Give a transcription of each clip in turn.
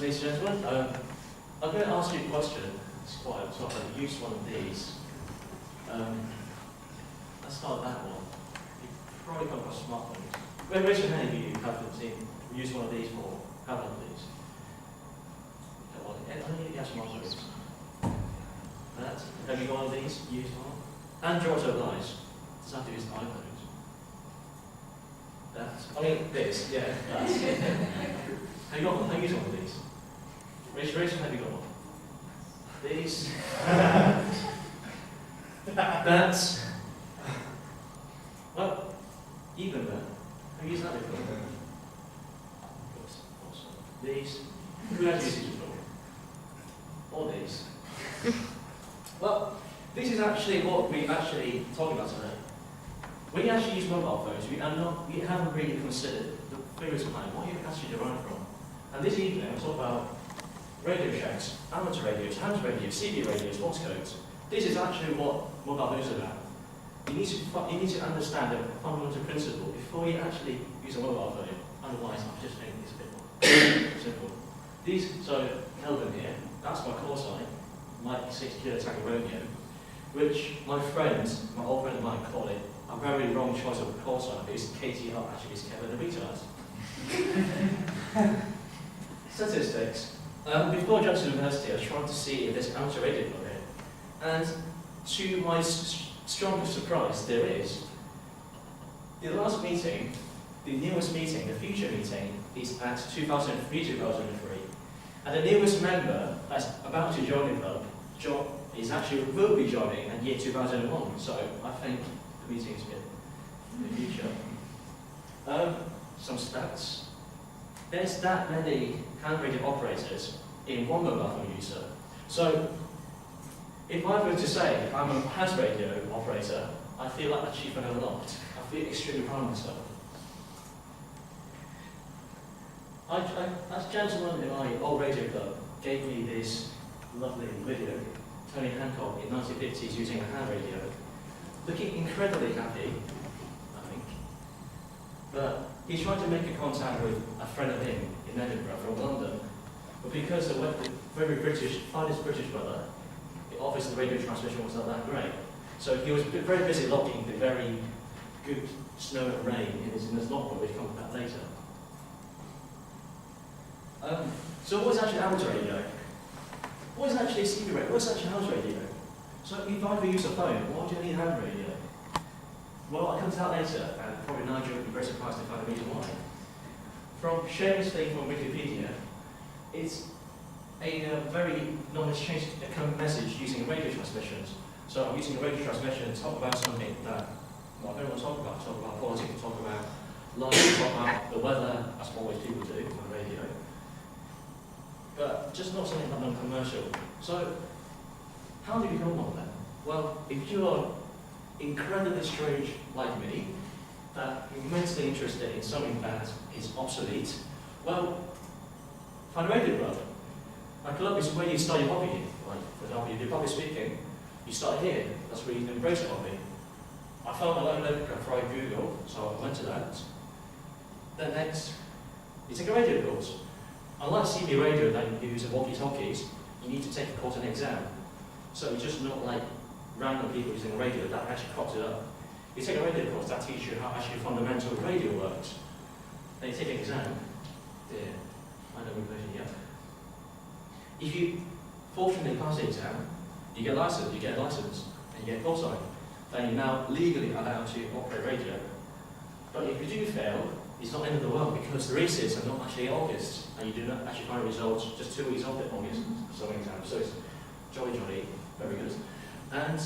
ladies and gentlemen. I'm going to ask you a question. It's quite a sort of use one of these. Let's start with that one. You've probably come across smartphones. Well, raise your hand if you haven't used one of these before. How about these? Only you have smartphones. Have you got one of these? Used one? Androids are nice. Does that have to use iPhones? I mean, this, yeah. That's. Have you got one? Have you used one of these? Raise your hand, have you got one? These. That's. Well, even that. Have you used that before? These. Who has used these before? Or these? Well, this is actually what we're actually talking about today. When you actually use mobile phones, we haven't really considered the theories behind what you actually derive from. And this evening, we'll talk about Radio Shacks, amateur radios, ham radios, CB radios, Morse codes. This is actually what mobile phones are about. You need to understand the fundamental principle before you actually use a mobile phone. Otherwise, I'm just making this a bit more simple. So Kelvin here, that's my call sign, Mike 6 Kilo Tango Romeo, which my friends, my old friend of mine, call it a very wrong choice of a call sign because KTR actually is Kevin the retard. Statistics. Before I jumped to university, I was trying to see if there's amateur radio on here. And to my strongest surprise, there is. The last meeting, the newest meeting, the future meeting, is at 2003-2003. And the newest member that's about to join the club will be joining in year 2001. So I think the meeting is good in the future. Some stats. There's that many hand radio operators in one mobile phone user. So if I were to say I'm a hand radio operator, I feel like achievement unlocked. I feel extremely proud of myself. That gentleman in my old radio club gave me this lovely video, Tony Hancock in 1950s using a hand radio, looking incredibly happy, I think. But he tried to make a contact with a friend of him in Edinburgh from London, but because the finest British brother, obviously the radio transmission was not that great. So he was very busy logging the very good snow and rain in his logbook, which comes back later. So what is actually amateur radio? What is actually CB radio? What is actually house radio? So if I ever use a phone, why do I need hand radio? Well, I'll come to that later, and probably Nigel will be very surprised to find the reason why. From shamelessly from Wikipedia, it's a very non-exchange message using radio transmissions. So I'm using a radio transmission to talk about something that not everyone talk about politics, talk about life, talk about the weather, as always people do on the radio. But just not something that non-commercial. So how do you become one then? Well, if you are incredibly strange like me, that you're immensely interested in something that is obsolete, well, find a radio club. A club is where you start your hobby. Like, for example, you do public speaking, you start here. That's where you can embrace a hobby. I found my own local club via Google, so I went to that. Then next, you take a radio course. Unlike CB radio that you use in walkie-talkies, you need to take a course and exam. So it's just not like random people using a radio that actually crops it up. You take a radio course that teaches you how actually fundamental radio works. Then you take an exam. Dear, I know we're version yet. If you fortunately pass the exam, you get a license, and you get a call sign. Then you're now legally allowed to operate radio. But if you do fail, it's not the end of the world because the races are not actually in August, and you do not actually find results just 2 weeks after August for some exams. So it's jolly, very good. And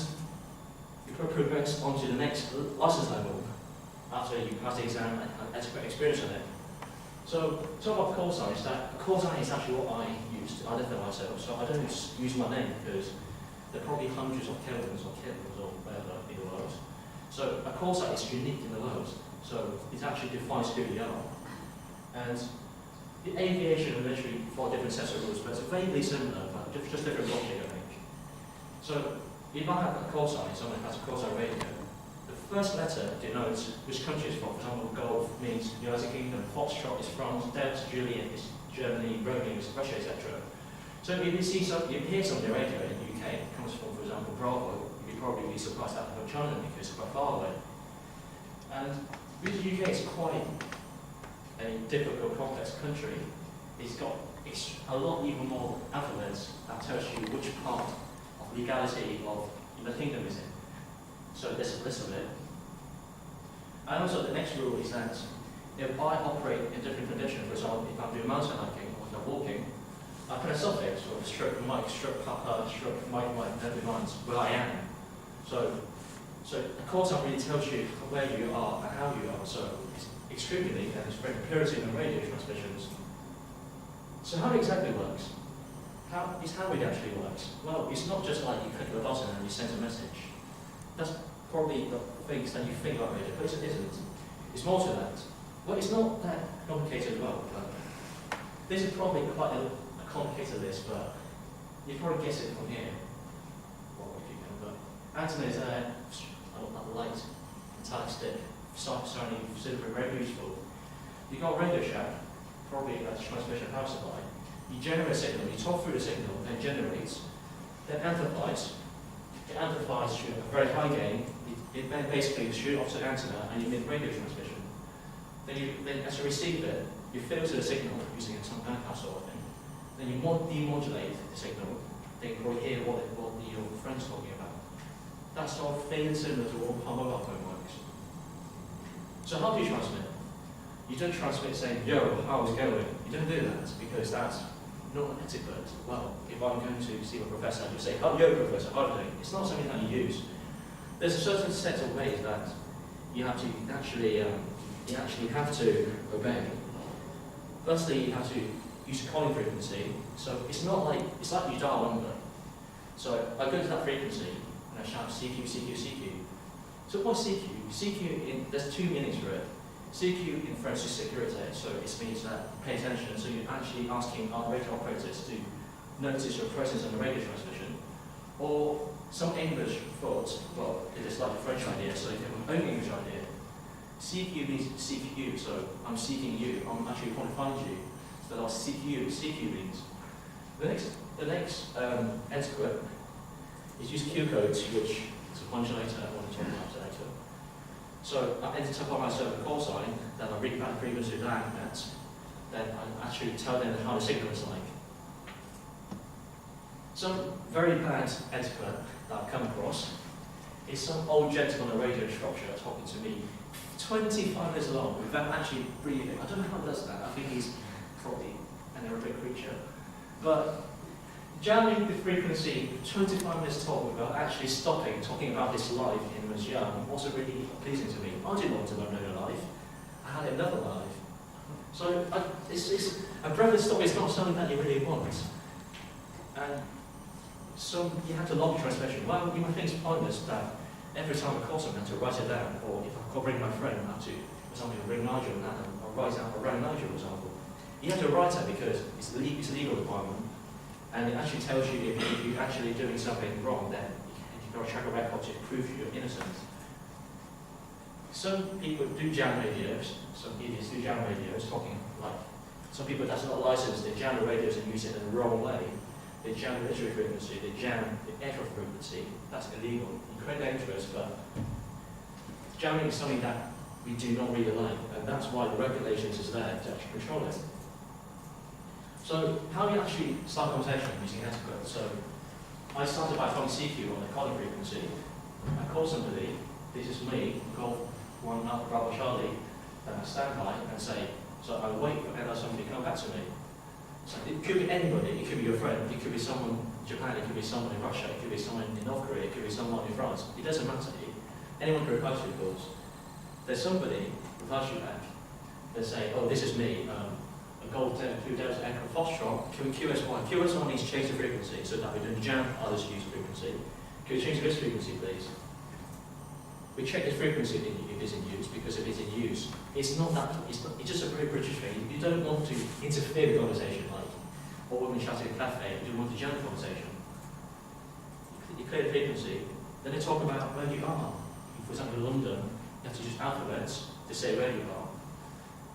you progress on to the next license level after you pass the exam and experience on it. So talk about call signs. That call sign is actually what I use to identify myself. So I don't use my name because there are probably hundreds of Kelvins or whatever in the world. So a call sign is unique in the world. So it actually defines who you are. And the aviation are literally 4 different sets of rules, but it's vaguely similar, but just different logic, I think. So if I have a call sign, someone has a call sign radio, the first letter denotes which country it's from. For example, Golf means United Kingdom, Foxtrot is France, Delta Juliet is Germany, Romania, Russia, etc. So if you hear something on the radio in the UK, it comes from, for example, Bravo, you'd probably be surprised that from China because it's quite far away. And because the UK is quite a difficult, complex country, it's got a lot even more alphabets that tells you which part of legality of the kingdom is in. So there's a list of it. And also the next rule is that if I operate in different conditions, for example, if I'm doing mountain hiking or if I'm walking, I put a suffix or a stroke Mike, stroke Papa, stroke Mike, never mind where I am. So the call sign really tells you where you are and how you are. So it's extremely unique and it's very purity in radio transmissions. So how it exactly works? How it actually works? Well, it's not just like you click a button and you send a message. That's probably the things that you think about radio, but it isn't. It's more to that. Well, it's not that complicated as well. But this is probably quite a complicated list, but you probably guess it from here. Well, if you can, but antenna is a light metallic stick, surrounding silver, very useful. You've got a Radio Shack, probably a transmission power supply. You generate a signal, you talk through the signal, then generates, then amplifies. It amplifies to a very high gain. It then basically shoot off to the antenna and you get radio transmission. Then as you receive it, you filter the signal using some bandpass sort of thing. Then you demodulate the signal. Then you probably hear what your friend's talking about. That's sort of fairly similar to what how mobile phone works. So how do you transmit? You don't transmit saying, yo, how's it going? You don't do that because that's not an etiquette. Well, if I'm going to see a professor, you say, oh, yo, professor, how are you doing? It's not something that you use. There's a certain set of ways that you have to actually have to obey. Firstly, you have to use a calling frequency. So it's like you dial a number. So I go to that frequency and I shout CQ, CQ, CQ. So what's CQ? CQ, there's two meanings for it. CQ in French is security, so it means that pay attention. So you're actually asking our radio operators to notice your presence on the radio transmission. Or some English thought, well, it is like a French idea, so if you have an own English idea, CQ means seek you, so I'm seeking you, I'm actually trying to find you. So that's CQ means. The next etiquette is use Q codes, which is a modulator, I want to talk about later. So I enter up on my server call sign, then I read back the frequency that I'm at, then I actually tell them how the signal is like. Some very bad etiquette that I've come across is some old gentleman on a radio structure talking to me 25 minutes long without actually breathing. I don't know how he does that. I think he's probably an aerobic creature. But jamming the frequency 25 minutes talk without actually stopping, talking about his life when he was young, wasn't really pleasing to me. I didn't want to know your life. I had another life. So it's a breathless stop is not something that you really want. And you have to log transmission. Well, you might think it's pointless that every time I call someone I have to write it down, or if I bring my friend, I have to, for example, ring Nigel and I'll write out around Nigel, for example. You have to write it because it's a legal requirement, and it actually tells you if you're actually doing something wrong, then you've got to track a record to prove you're innocent. Some people do jam radios, some idiots do jam radios, talking like, some people that's not licensed, they jam the radios and use it in the wrong way. They jam the literary frequency, they jam the echo frequency, that's illegal, incredibly dangerous, but jamming is something that we do not really like, and that's why the regulations is there to actually control it. So how do you actually start a conversation using etiquette? So I started by calling CQ on the calling frequency. I call somebody, this is me, call one Alpha Bravo Charlie, then I stand by and say, so I wait for somebody to come back to me. So it could be anybody, it could be your friend, it could be someone in Japan, it could be someone in Russia, it could be someone in North Korea, it could be someone in France. It doesn't matter. Anyone can reply to your calls. There's somebody replies you back. They say, oh, this is me, a Gold 10 2 Delta Echo Foxtrot, QS1. QS1 needs to change the frequency so that we don't jam others use frequency. Can you change this frequency, please? We check the frequency if it's in use, because if it's in use, it's just a very British thing. You don't want to interfere with conversation, like, or when we chat in a cafe, you don't want to jam the conversation. You clear the frequency, then they talk about where you are. For example, in London, you have to use alphabets to say where you are.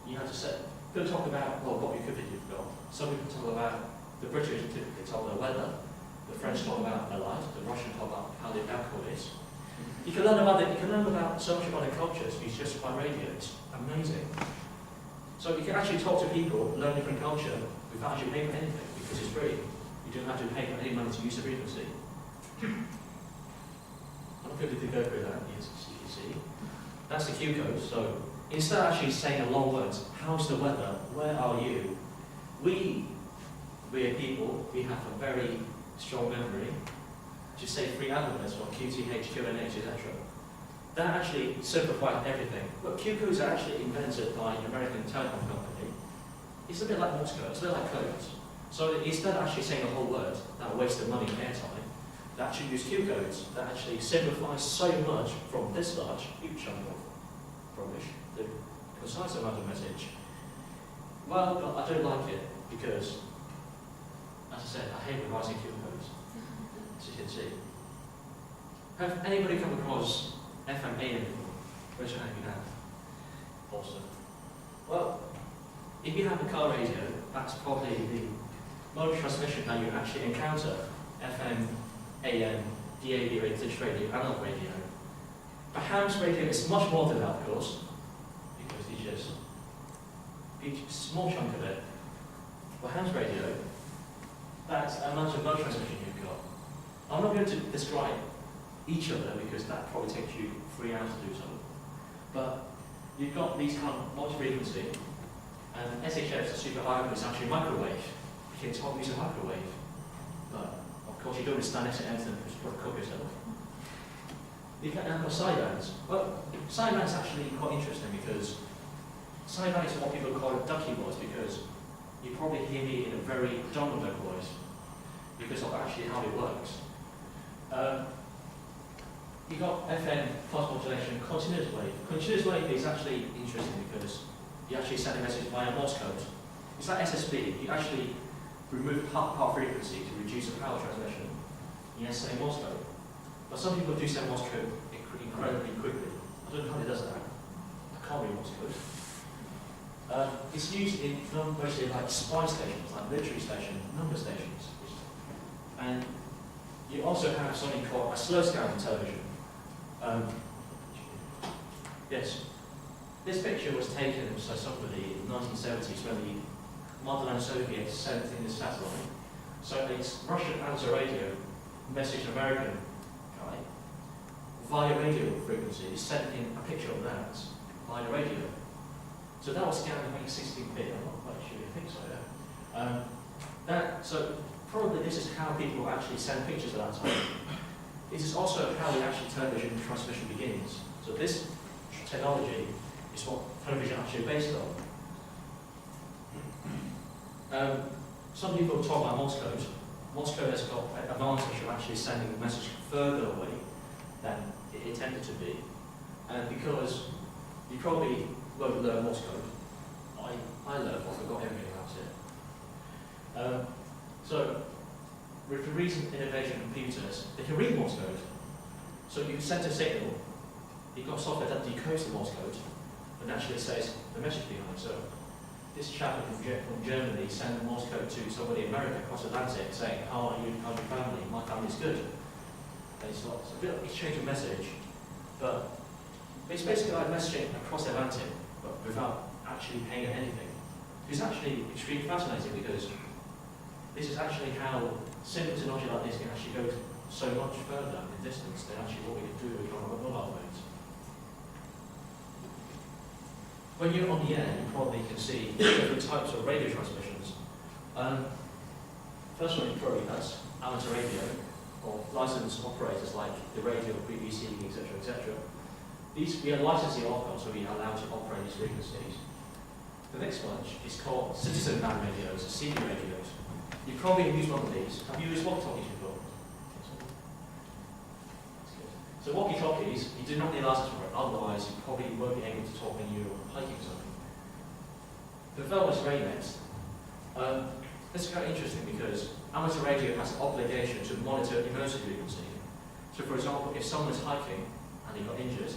You have to set People talk about, well, what equipment you've got. Some people talk about, the British typically talk about weather, the French talk about the light, the Russian talk about how the alcohol is. You can learn about so much about the cultures just by radio. It's amazing. So you can actually talk to people, learn different culture without actually paying for anything because it's free. You don't have to pay for any money to use the frequency. I'm not going to go through that. Yes, you can see. That's the Q code. So instead of actually saying a long words, how's the weather? Where are you? We are people. We have a very strong memory. Just say 3 alphabets or Q, T, H, Q, N, H, etc. That actually simplifies everything. But Q codes are actually invented by an American telecom company. It's a bit like Morse code, it's a bit like codes. So instead of actually saying a whole word, that wasted money and airtime, they actually use Q codes that actually simplifies so much from this large, huge chunk of rubbish, the concise amount of message. Well, but I don't like it because, as I said, I hate revising Q codes, as you can see. Have anybody come across FM AM before? Raise your hand if you have. Awesome. Well, if you have a car radio, that's probably the mode of transmission that you actually encounter. FM, AM, DAB radio, digital radio, analog radio. But ham's radio is much more than that, of course, because it's just a small chunk of it. Well, ham's radio, that's a amount of mode transmission you've got. I'm not going to describe each of them because that probably takes you 3 hours to do so. But you've got these kind of multi-frequency, and SHF, the super high one, is actually a microwave. You can talk using a microwave. But of course you don't want to stand next to anything to cook yourself. You've got sidebands. Well, sidebands is actually quite interesting because sideband is what people call a ducky voice because you probably hear me in a very predominant voice because of actually how it works. You've got FM, pulse modulation, continuous wave. Continuous wave is actually interesting because you actually send a message via Morse code. It's like SSB. You actually remove half frequency to reduce the power transmission. You have to say Morse code. But some people do say Morse code incredibly quickly. I don't know how it does that. I can't read Morse code. It's used in basically like spy stations, like military stations, number stations. And you also have something called a slow scan television. Yes, this picture was taken by somebody in the 1970s when the motherland Soviets sent in the satellite. So it's Russian amateur radio message American guy via radio frequency sent in a picture of that via radio. So that was scanned in 16-bit. I'm not quite sure. I think so. Yeah. So probably this is how people actually send pictures at that time. This is also how the actual television transmission begins. So this technology is what television actually based on. Some people talk about Morse code. Morse code has got an advantage of actually sending the message further away than it intended to be. And because you probably won't learn Morse code, I learned, I forgot everything about it. So, with the recent innovation in computers, they can read Morse code. So you send a signal, you've got software that decodes the Morse code, but naturally it says the message behind. So this chap from Germany sent a Morse code to somebody in America across Atlantic saying, how are you, how's your family? My family's good. And it's a bit like exchange of message, but it's basically like messaging across the Atlantic, but without actually paying anything. It's actually extremely fascinating because this is actually how simple technology like this can actually go so much further in distance than actually what we can do with our mobile phones. When you're on the air, you probably can see different types of radio transmissions. First one you probably has amateur radio, or licensed operators like the radio, BBC, etc., etc. We are licensing Ofcom, so we are allowed to operate these frequencies. The next one is called citizen band radios, or CB radios. You probably have used one of these. Have you used walkie-talkies before? So walkie-talkies, you do not need a license for it, otherwise you probably won't be able to talk when you're hiking or something. The Velvet's Raynet. This is kind of interesting because amateur radio has an obligation to monitor emergency frequency. So for example, if someone is hiking and they got injured,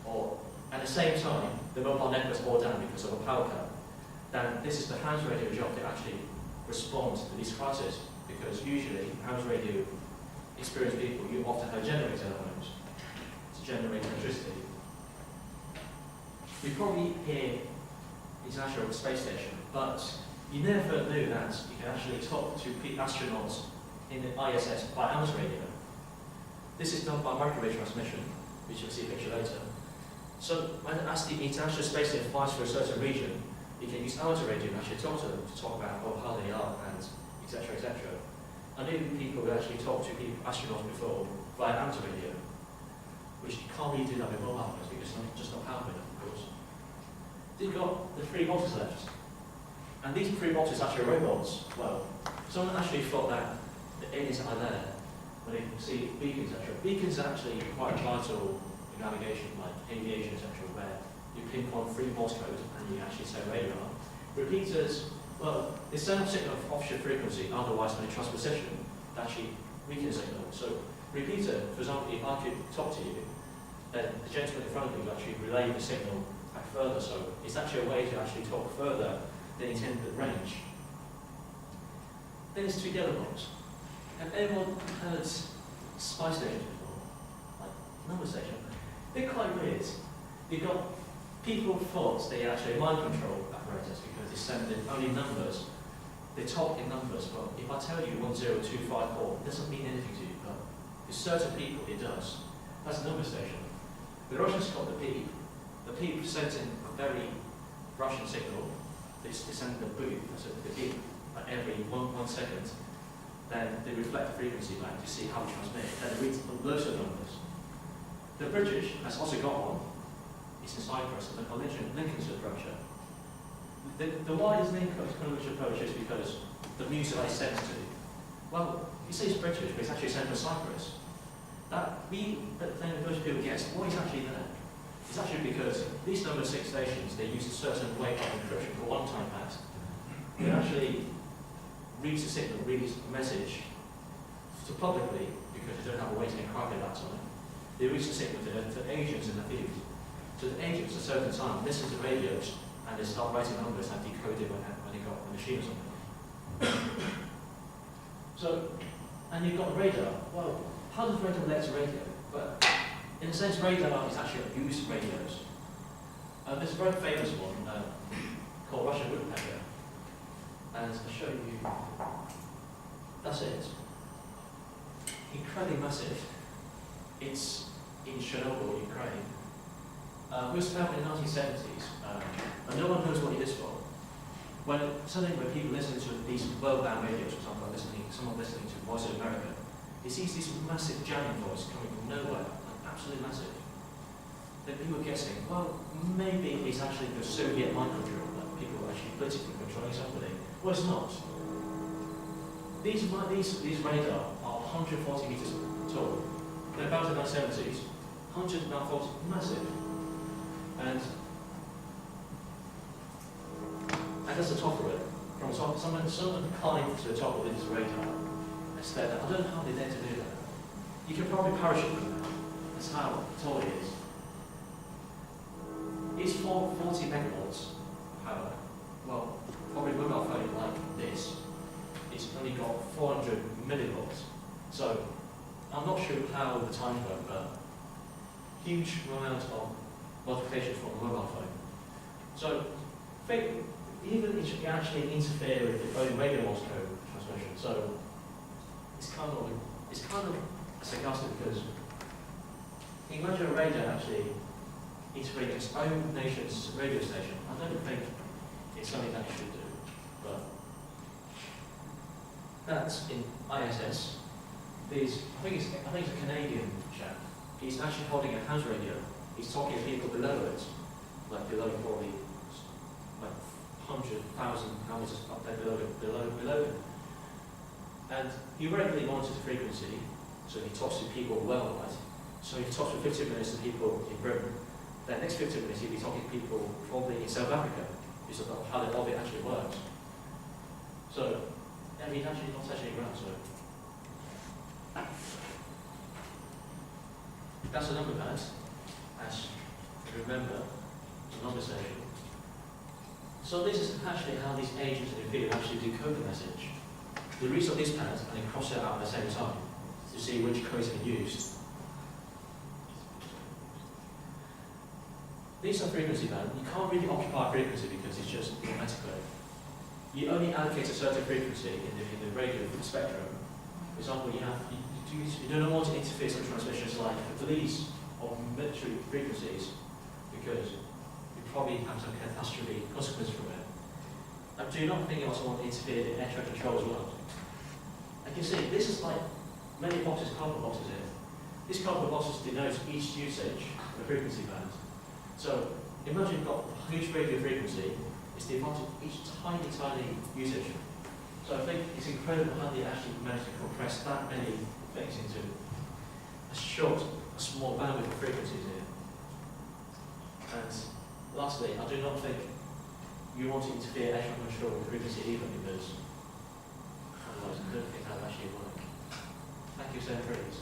or at the same time, the mobile network is all down because of a power cut, then this is the house radio job to actually respond to these crises, because usually house radio experienced people, you often have generators at homes to generate electricity. We probably hear International Space Station, but you never knew that you can actually talk to astronauts in the ISS by house radio. This is done by microwave transmission, which you'll see a picture later. So as the International Space Station flies for a certain region, you can use amateur radio and actually talk to them to talk about how they are and etc. etc. I knew people who actually talked to astronauts before via amateur radio, which you can't really do that with mobile phones because it's just not powered, of course. You've got the 3 boxes left. And these 3 boxes are actually robots. Well, someone actually thought that the aliens are there when they see beacons, etc. Beacons are actually quite vital in navigation, like aviation, etc., where you ping on 3 Morse code and you actually say radar. Repeaters, well, they send a signal of offshore frequency, otherwise when they transposition, they actually weaken the signal. So repeater, for example, if I could talk to you, then the gentleman in front of you will actually relay the signal back further. So it's actually a way to actually talk further than intended range. Then there's 2 yellow blocks. Have anyone heard spy stations before? Like number station? They're quite weird. You've got people thought they actually mind control apparatus because they send in only numbers. They talk in numbers, but if I tell you 10254, it doesn't mean anything to you, but to certain people it does. That's a number station. The Russians got the beep. The beep sent in a very Russian signal. They send the boop, so the beep, like every one second. Then they reflect the frequency back to see how it transmits. Then it reads loads of numbers. The British has also got one. It's in Cyprus, and they're called Lincoln's approach. The why is Lincoln's approach is because the music they sent to. Well, you say it's British, but it's actually sent from Cyprus. Then most people guess what is actually there. It's actually because these number 6 stations, they use a certain way of encryption called one-time pass. They actually reads the signal, reads the message to publicly, because they don't have a way to encrypt that time. They reach the signal to agents in the field. So the agents at a certain time listen to radios and they start writing numbers and decode it when they got the machine or something. So, and you've got radar. Well, how does radar relate to radio? But in a sense, radar is actually used radios. There's a very famous one called Russian woodpecker. And I'll show you. That's it. Incredibly massive. It's in Chernobyl, Ukraine. It was found in the 1970s, and no one knows what it is for. When people listen to these world-bound radios, for example, someone listening to Voice of America, he sees this massive jamming voice coming from nowhere, like absolutely massive. Then people are guessing, well, maybe it's actually the Soviet mind control, that people are actually politically controlling somebody. Well, it's not. These radar are 140 meters tall. They're about in the 1970s. 140, massive. And that's the top of it. From top, someone climbed to the top of this radar and said, I don't know how they dare to do that. You can probably parachute them now. That's how tall it is. It's 40 megawatts power. Well, probably mobile phone like this, it's only got 400 millivolts. So I'm not sure how the times work, but huge amount of multiplication from a mobile phone. So even it should actually interfere with the own radio Morse code transmission. So it's kind of sarcastic because imagine a radio actually integrating its own nation's radio station. I don't think it's something that you should do, but that's in ISS. I think it's a Canadian chap. He's actually holding a house radio. He's talking to people below it, like below probably like 100,000 kilometers up there below him. And he regularly monitors the frequency, so he talks to people worldwide. So he talks for 15 minutes to people in Britain. Then next 15 minutes he'll be talking to people probably in South Africa, because of how the orbit actually works. So, and he's actually not touching the ground, so. That's a number pad, as you remember, the number station. So this is actually how these agents in the field actually decode the message. They reset these pads and then cross it out at the same time to see which codes are used. These are frequency bands. You can't really occupy a frequency because it's just automatically. You only allocate a certain frequency in the radio spectrum. For example, you don't want to interfere with transmissions like the police or military frequencies because you probably have some catastrophe consequence from it. I do not think you also want to interfere in air traffic control as well. Like you see, this is like many boxes, cardboard boxes here. These cardboard boxes denote each usage of the frequency band. So imagine you've got a huge radio frequency, it's the amount of each tiny usage. So I think it's incredible how they actually managed to compress that many things into a small bandwidth of frequencies here. And lastly, I do not think you want to interfere air traffic control with frequency either because otherwise I don't think that would actually work. Thank you, Sir Freeze.